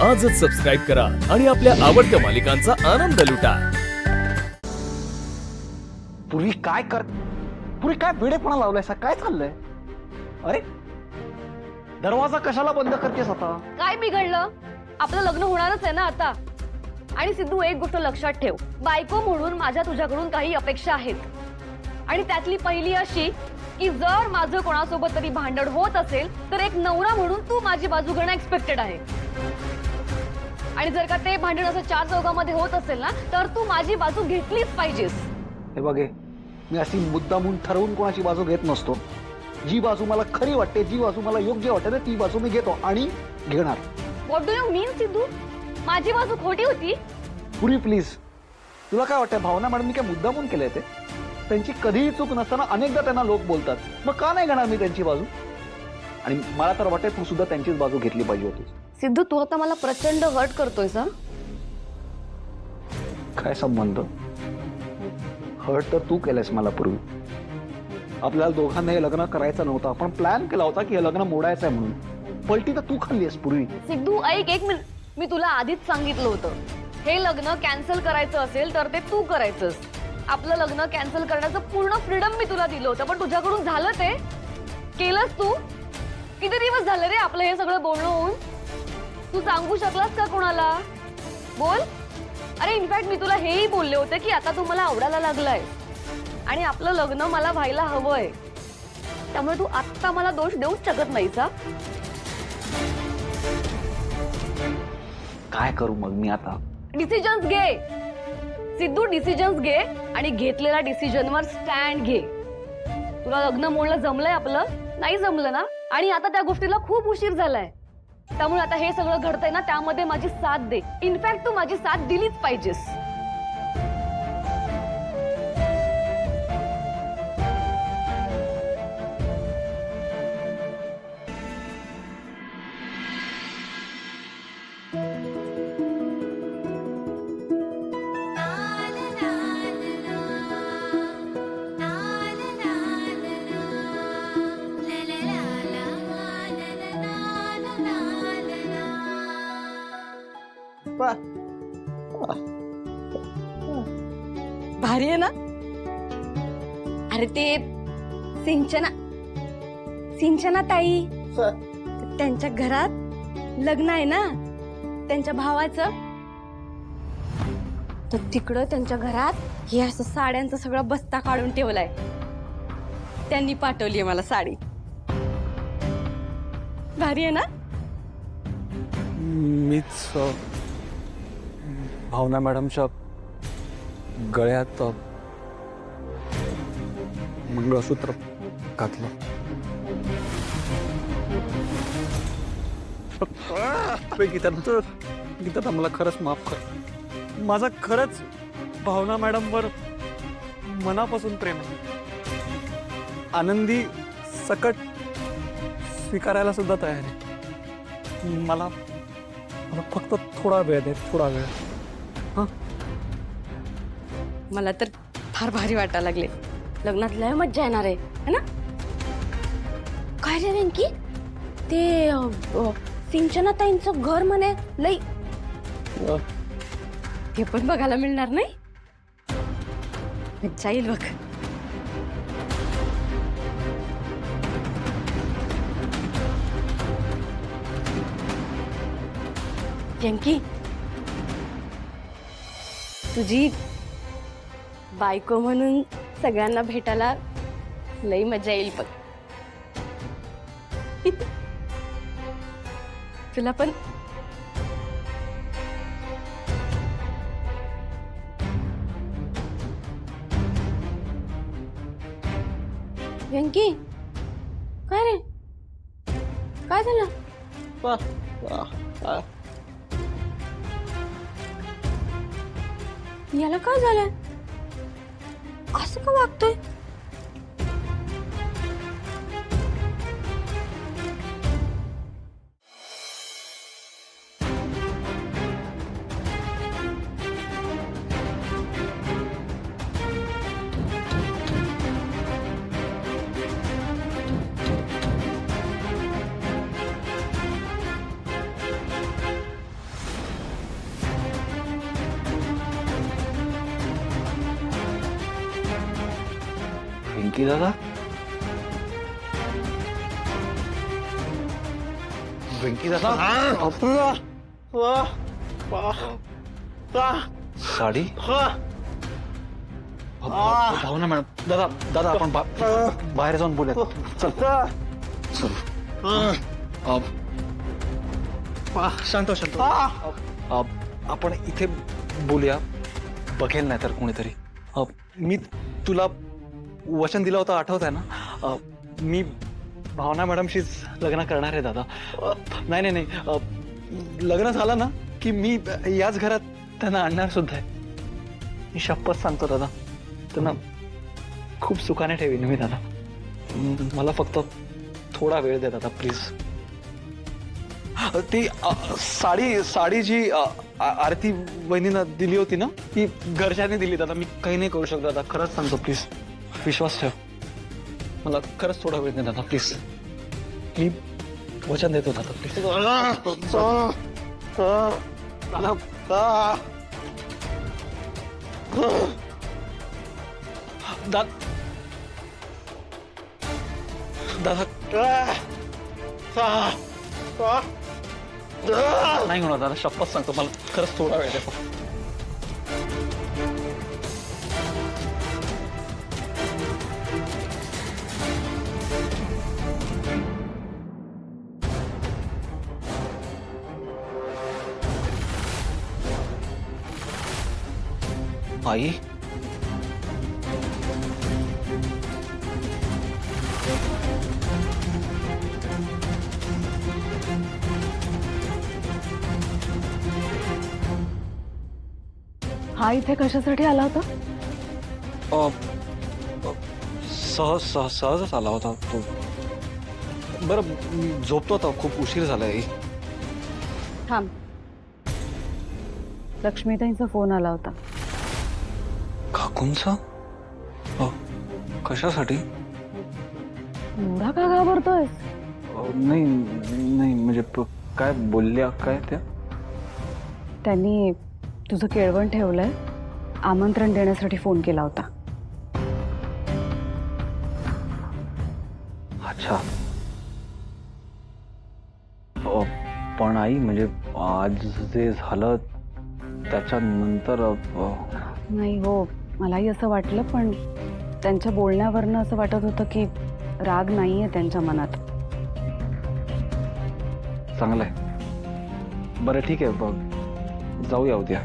आजच सबस्क्राईब करा आणि आपल्या आवडत्या मालिकांचा आनंद लुटा। पूर्वी काय वेडेपणा लावलायसा? काय चाललंय? अरे दरवाजा कशाला बंद करतेस आता? काय बिघडलं? आपलं लग्न होणारच आहे ना आता। आणि सिद्धू, एक गोष्ट लक्षात ठेव, बायको म्हणून माझ्या तुझ्याकडून काही अपेक्षा आहेत आणि त्यातली पहिली अशी की जर माझं कोणासोबत तरी भांडण होत असेल तर एक नवरा म्हणून तू माझी बाजू घेणं एक्सपेक्टेड आहे। आणि जर का ते भांडण असं चार चौघामध्ये होत असेल ना तर तू माझी बाजू घेतलीच पाहिजेस। हे बघे, मी अशी मुद्दामून ठरवून कोणाची बाजू घेत नसतो। जी बाजू मला खरी वाटते, जी बाजू मला योग्य वाटते ना, ती बाजू मी घेतो आणि घेणार। व्हॉट डू यू मीन सिद्धू? माझी बाजू खोटी होती? पुरी प्लीज, तुला काय वाटतं भावना मॅडम मी काय मुद्दामून केलंय ते? त्यांची कधीही चूक नसताना अनेकदा त्यांना लोक बोलतात, मग का नाही घेणार मी त्यांची बाजू? आणि मला तर वाटतं तू सुद्धा त्यांचीच बाजू घेतली पाहिजे होती। सिद्धू, तू आता मला प्रचंड हर्ट करतोयस हा? काय संबंध? हर्ट तर तू केलंयस मला पूर्वी। आपल्याला दोघांना हे लग्न करायचं नव्हतं, आपण प्लॅन केला होता की हे लग्न मोडायचंय म्हणून। पलटी तर तू खाल्लीस पूर्वी। सिद्धू ऐक, एक मिनिट, मी तुला आधीच सांगितलं होतं हे लग्न कॅन्सल करायचं असेल तर ते तू करायचंस। आपलं लग्न कॅन्सल करण्याचं पूर्ण फ्रीडम मी तुला दिलं होतं, पण तुझ्याकडून झालं ते केलंस तू। किती दिवस झाले रे आपलं हे सगळं बोलणं होऊन? तू सांगू शकलास का कोणाला? बोल। अरे इनफॅक्ट मी तुला हेही बोलले होते की आता तू मला आवडायला लागलाय आणि आपलं लग्न मला व्हायला हवंय, त्यामुळे तू आत्ता मला दोष देऊच शकत नाहीस हा? काय करू मग मी आता? डिसिजन्स घे सिद्धू, डिसिजन्स घे आणि घेतलेल्या डिसिजनवर स्टँड घे। तुला लग्न मोडलं जमलंय आपलं? नाही जमलं ना? आणि आता त्या गोष्टीला खूप उशीर झालाय, त्यामुळे आता हे सगळं घडतंय ना त्यामध्ये माझी साथ दे। इनफॅक्ट तू माझी साथ दिलीच पाहिजेस। भारी आहे ना? अरे ते सिंचना ताई, त्यांच्या घरात लग्न आहे ना त्यांच्या भावाचं, तर तिकडं त्यांच्या घरात हे असं साड्यांचा सगळा बस्ता काढून ठेवलाय। त्यांनी पाठवली मला साडी। भारी आहे ना? मीच भावना मॅडमच्या गळ्यात मंगळसूत्र घातलं। गीता, मला खरंच माफ कर। माझा खरंच भावना मॅडमवर मनापासून प्रेम आहे। आनंदी सकट स्वीकारायला सुद्धा तयार आहे। मला फक्त थोडा वेळ दे, थोडा वेळ। हा, मला तर फार भारी वाटायला लागले। लग्नात लय मज्जा येणार आहे है ना? काय रे वेंकी, ते सिंचना ताईंचं घर म्हणे लई, ते पण बघायला मिळणार नाही? मज्जा येईल बघ। वेंकी, तुझी बायको म्हणून सगळ्यांना भेटायला लई मजा येईल बघ। तुला पण? वेंकी, काय रे, काय झालं? याला काय झालंय? असं का वागतोय? वेंकी दादा वेंकी दादा साडी भावना मॅडम दादा दादा आपण बाहेर जाऊन बोलूया चल चल शांत शांत. आपण इथे बोलूया बघेल नाही तर कोणीतरी मी तुला वचन दिलं होतं आठवत आहे ना मी भावना मॅडमशीच लग्न करणार आहे दादा नाही नाही नाही लग्न झालं ना की मी याच घरात त्यांना आणणार सुद्धा आहे मी शपथ सांगतो दादा त्यांना खूप सुखाने ठेवीन मी दादा मला फक्त थोडा वेळ दे दादा प्लीज ती साडी जी आरती वहिनीनं दिली होती ना ती घरच्यांनी दिली दादा मी काही नाही करू शकतो दादा खरंच सांगतो प्लीज विश्वास ठेव मला खरंच थोडा वेळ दे दादा प्लीज मी वचन देतो दादा प्लीज नाही होणार दादा शपथ सांगतो मला खरंच थोडा वेळ देतो आई हा इथे कशासाठी आला होता? सहजच आला होता तो बरं मी झोपतो आता खूप उशीर झालाय थांब लक्ष्मीताईंचा फोन आला होता काकूंचा कशासाठी एवढा का घाबरतोयस? नाही नाही म्हणजे काय बोलल्या काय त्या त्यांनी तुझं केळवण ठेवलंय आमंत्रण देण्यासाठी फोन केला होता अच्छा पण आई म्हणजे आज जे झालं त्याच्यानंतर नाही हो मलाही असं वाटलं पण त्यांच्या बोलण्यावरनं असं वाटत होतं की राग नाहीये त्यांच्या मनात चांगलंय बरं ठीक आहे बघ जाऊया उद्या